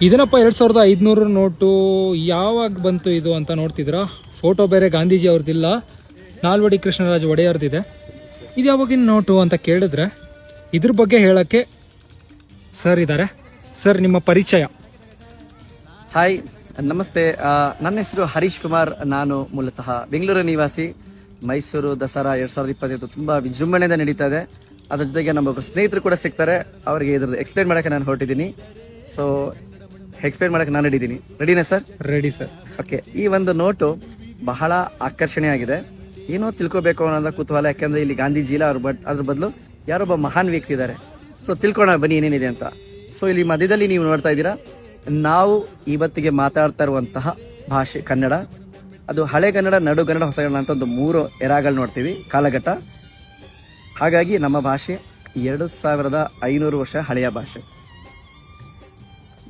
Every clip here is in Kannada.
ಇದೇನಪ್ಪ 2500 ನೋಟು ಯಾವಾಗ ಬಂತು ಇದು ಅಂತ ನೋಡ್ತಿದ್ರಾ? ಫೋಟೋ ಬೇರೆ ಗಾಂಧೀಜಿ ಅವ್ರದ್ದಿಲ್ಲ, ನಾಲ್ವಡಿ ಕೃಷ್ಣರಾಜ ಒಡೆಯರ್ದಿದೆ. ಇದು ಯಾವಾಗಿನ ನೋಟು ಅಂತ ಕೇಳಿದ್ರೆ ಇದ್ರ ಬಗ್ಗೆ ಹೇಳೋಕ್ಕೆ ಸರ್ ಇದ್ದಾರೆ. ಸರ್, ನಿಮ್ಮ ಪರಿಚಯ. ಹಾಯ್, ನಮಸ್ತೆ. ನನ್ನ ಹೆಸರು ಹರೀಶ್ ಕುಮಾರ್. ನಾನು ಮೂಲತಃ ಬೆಂಗಳೂರು ನಿವಾಸಿ. ಮೈಸೂರು ದಸರಾ 2025 ತುಂಬ ವಿಜೃಂಭಣೆಯಿಂದ ನಡೀತಾ ಇದೆ. ಅದ್ರ ಜೊತೆಗೆ ನಮ್ಮೊಬ್ಬರು ಸ್ನೇಹಿತರು ಕೂಡ ಸಿಗ್ತಾರೆ. ಅವರಿಗೆ ಇದ್ರದ್ದು ಎಕ್ಸ್ಪ್ಲೈನ್ ಮಾಡೋಕ್ಕೆ ನಾನು ಹೊರಟಿದ್ದೀನಿ. ಸೊ ಎಕ್ಸ್ಪ್ಲೈನ್ ಮಾಡೋಕ್ಕೆ ನಾನು ರೆಡಿನಾ ಸರ್? Ready sir. ಓಕೆ, ಈ ಒಂದು ನೋಟು ಬಹಳ ಆಕರ್ಷಣೆಯಾಗಿದೆ. ಏನೋ ತಿಳ್ಕೊಬೇಕು ಅನ್ನೋದ ಕುತೂಹಲ. ಯಾಕೆಂದರೆ ಇಲ್ಲಿ ಗಾಂಧೀಜಿ ಇಲ್ಲ, ಅದ್ರ ಬದಲು ಯಾರೊಬ್ಬ ಮಹಾನ್ ವ್ಯಕ್ತಿ ಇದ್ದಾರೆ. ಸೊ ತಿಳ್ಕೊಳ್ಳೋಣ ಬನ್ನಿ ಏನೇನಿದೆ ಅಂತ. ಸೊ ಇಲ್ಲಿ ಮಧ್ಯದಲ್ಲಿ ನೀವು ನೋಡ್ತಾ ಇದ್ದೀರಾ, ನಾವು ಇವತ್ತಿಗೆ ಮಾತಾಡ್ತಾ ಇರುವಂತಹ ಭಾಷೆ ಕನ್ನಡ. ಅದು ಹಳೆಗನ್ನಡ, ನಡುಗನ್ನಡ, ಹೊಸಗನ್ನಡ ಅಂತ ಒಂದು 3 ಎರಾಗಳು ನೋಡ್ತೀವಿ ಕಾಲಘಟ್ಟ. ಹಾಗಾಗಿ ನಮ್ಮ ಭಾಷೆ 2500 ವರ್ಷ ಹಳೆಯ ಭಾಷೆ.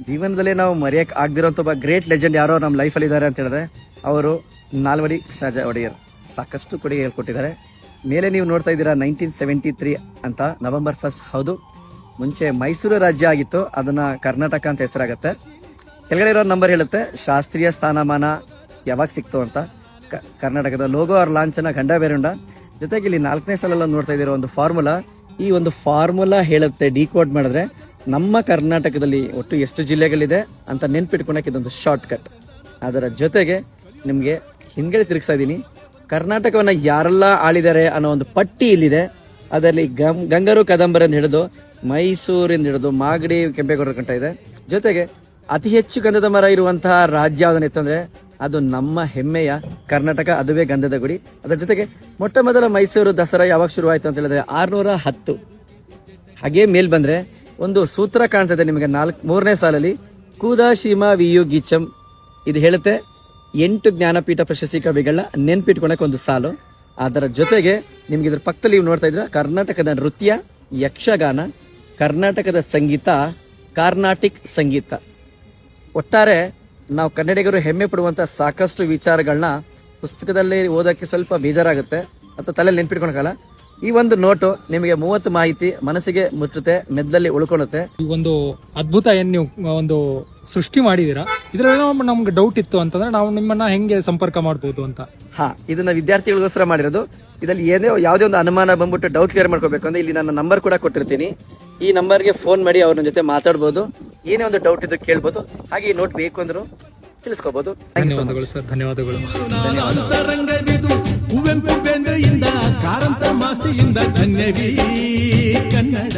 ಜೀವನದಲ್ಲೇ ನಾವು ಮರೆಯೋಕ್ಕೆ ಆಗದಿರೋಂಥ ಒಬ್ಬ ಗ್ರೇಟ್ ಲೆಜೆಂಡ್ ಯಾರೋ ನಮ್ಮ ಲೈಫಲ್ಲಿ ಇದ್ದಾರೆ ಅಂತ ಹೇಳಿದ್ರೆ ಅವರು ನಾಲ್ವಡಿ ಕೃಷ್ಣರಾಜ ಒಡೆಯರ್. ಸಾಕಷ್ಟು ಕೊಡುಗೆ ಹೇಳ್ಕೊಟ್ಟಿದ್ದಾರೆ. ಮೇಲೆ ನೀವು ನೋಡ್ತಾ ಇದ್ದೀರಾ 1973 ಅಂತ, November 1. ಹೌದು, ಮುಂಚೆ ಮೈಸೂರು ರಾಜ್ಯ ಆಗಿತ್ತು, ಅದನ್ನು ಕರ್ನಾಟಕ ಅಂತ ಹೆಸರಾಗುತ್ತೆ. ಕೆಳಗಡೆ ಇರೋ ನಂಬರ್ ಹೇಳುತ್ತೆ ಶಾಸ್ತ್ರೀಯ ಸ್ಥಾನಮಾನ ಯಾವಾಗ ಸಿಕ್ತು ಅಂತ. ಕರ್ನಾಟಕದ ಲೋಗೋ ಅವ್ರ ಲಾಂಛನ ಗಂಡ ಬೇರುಂಡ. ಜೊತೆಗೆ ಇಲ್ಲಿ 4ನೇ ಸಾಲಲ್ಲಿ ನೋಡ್ತಾ ಇದ್ದೀರೋ ಒಂದು ಫಾರ್ಮುಲಾ. ಈ ಒಂದು ಫಾರ್ಮುಲಾ ಹೇಳುತ್ತೆ, ಡಿಕೋಡ್ ಮಾಡಿದ್ರೆ ನಮ್ಮ ಕರ್ನಾಟಕದಲ್ಲಿ ಒಟ್ಟು ಎಷ್ಟು ಜಿಲ್ಲೆಗಳಿದೆ ಅಂತ ನೆನ್ಪಿಟ್ಕೊಳಕ್ಕೆ ಇದೊಂದು ಶಾರ್ಟ್ ಕಟ್. ಅದರ ಜೊತೆಗೆ ನಿಮಗೆ ಹಿಂದ್ಗಡೆ ತಿರುಗಿಸ್ತಾ ಇದ್ದೀನಿ, ಕರ್ನಾಟಕವನ್ನು ಯಾರೆಲ್ಲ ಆಳಿದ್ದಾರೆ ಅನ್ನೋ ಒಂದು ಪಟ್ಟಿ ಇಲ್ಲಿದೆ. ಅದರಲ್ಲಿ ಗಂಗರು ಕದಂಬರಿಂದ ಹಿಡಿದು ಮೈಸೂರಿಂದ ಹಿಡಿದು ಮಾಗಡಿ ಕೆಂಪೇಗೌಡರ ಗಂಟ ಇದೆ. ಜೊತೆಗೆ ಅತಿ ಹೆಚ್ಚು ಗಂಧದ ಮರ ಇರುವಂತಹ ರಾಜ್ಯ ಯಾವುದನ್ನಿತ್ತಂದರೆ ಅದು ನಮ್ಮ ಹೆಮ್ಮೆಯ ಕರ್ನಾಟಕ, ಅದುವೇ ಗಂಧದ ಗುಡಿ. ಅದರ ಜೊತೆಗೆ ಮೊಟ್ಟ ಮೊದಲ ಮೈಸೂರು ದಸರಾ ಯಾವಾಗ ಶುರುವಾಯಿತು ಅಂತ ಹೇಳಿದ್ರೆ 610. ಹಾಗೇ ಮೇಲ್ ಬಂದರೆ ಒಂದು ಸೂತ್ರ ಕಾಣ್ತದೆ ನಿಮಗೆ 3ನೇ ಸಾಲಲ್ಲಿ, ಕೂದಾಶೀಮ ವಿಯು ಗೀಚಂ. ಇದು ಹೇಳುತ್ತೆ 8 ಜ್ಞಾನಪೀಠ ಪ್ರಶಸ್ತಿ ಕವಿಗಳನ್ನ ನೆನ್ಪಿಟ್ಕೊಳಕ್ಕೆ ಒಂದು ಸಾಲು. ಅದರ ಜೊತೆಗೆ ನಿಮ್ಗೆ ಇದ್ರ ಪಕ್ಕದಲ್ಲಿ ನೀವು ನೋಡ್ತಾ ಇದ್ರೆ ಕರ್ನಾಟಕದ ನೃತ್ಯ ಯಕ್ಷಗಾನ, ಕರ್ನಾಟಕದ ಸಂಗೀತ ಕಾರ್ನಾಟಿಕ್ ಸಂಗೀತ. ಒಟ್ಟಾರೆ ನಾವು ಕನ್ನಡಿಗರು ಹೆಮ್ಮೆ ಪಡುವಂಥ ಸಾಕಷ್ಟು ವಿಚಾರಗಳನ್ನ ಪುಸ್ತಕದಲ್ಲಿ ಓದೋಕ್ಕೆ ಸ್ವಲ್ಪ ಬೇಜಾರಾಗುತ್ತೆ ಅಥವಾ ತಲೆಯಲ್ಲಿ ನೆನ್ಪಿಟ್ಕೊಳಕಲ್ಲ. ಈ ಒಂದು ನೋಟು ನಿಮಗೆ 30 ಮಾಹಿತಿ ಮನಸ್ಸಿಗೆ ಮುಟ್ಟುತ್ತೆ, ಮೆದ್ದಲ್ಲಿ ಉಳ್ಕೊಳುತ್ತೆ. ಈ ಒಂದು ಅದ್ಭುತ ಏನು ನೀವು ಒಂದು ಸೃಷ್ಟಿ ಮಾಡಿದ್ದೀರಾ, ಇದರಲ್ಲಿ ನಮ್ಗೆ ಡೌಟ್ ಇತ್ತು ಅಂತಂದ್ರೆ ನಾವು ನಿಮ್ಮನ್ನ ಹೆಂಗೆ ಸಂಪರ್ಕ ಮಾಡ್ಬೋದು ಅಂತ. ಇದನ್ನ ವಿದ್ಯಾರ್ಥಿಗಳಿಗೋಸ್ಕರ ಮಾಡಿರೋದು. ಇದರಲ್ಲಿ ಯಾವುದೇ ಒಂದು ಅನುಮಾನ ಬಂದ್ಬಿಟ್ಟು ಡೌಟ್ ಕ್ಲಿಯರ್ ಮಾಡ್ಕೋಬೇಕು ಅಂದ್ರೆ ಇಲ್ಲಿ ನನ್ನ ನಂಬರ್ ಕೂಡ ಕೊಟ್ಟಿರ್ತೀನಿ. ಈ ನಂಬರ್ಗೆ ಫೋನ್ ಮಾಡಿ ಅವ್ರ ಜೊತೆ ಮಾತಾಡ್ಬೋದು. ಏನೇ ಒಂದು ಡೌಟ್ ಇದ್ರೆ ಕೇಳ್ಬೋದು. ಹಾಗೆ ಈ ನೋಟ್ ಬೇಕು ಅಂದ್ರು ತಿಳಿಸ್ಕೋಬಹುದು. ಧನ್ಯವಾದಗಳು ಸರ್. ಧನ್ಯವಾದಗಳು. ಕುವೆಂಪು ಬೇಂದ್ರೆಯಿಂದ ಕಾರಂತ ಮಾಸ್ತಿಯಿಂದ ಧನ್ಯವೀ ಕನ್ನಡ.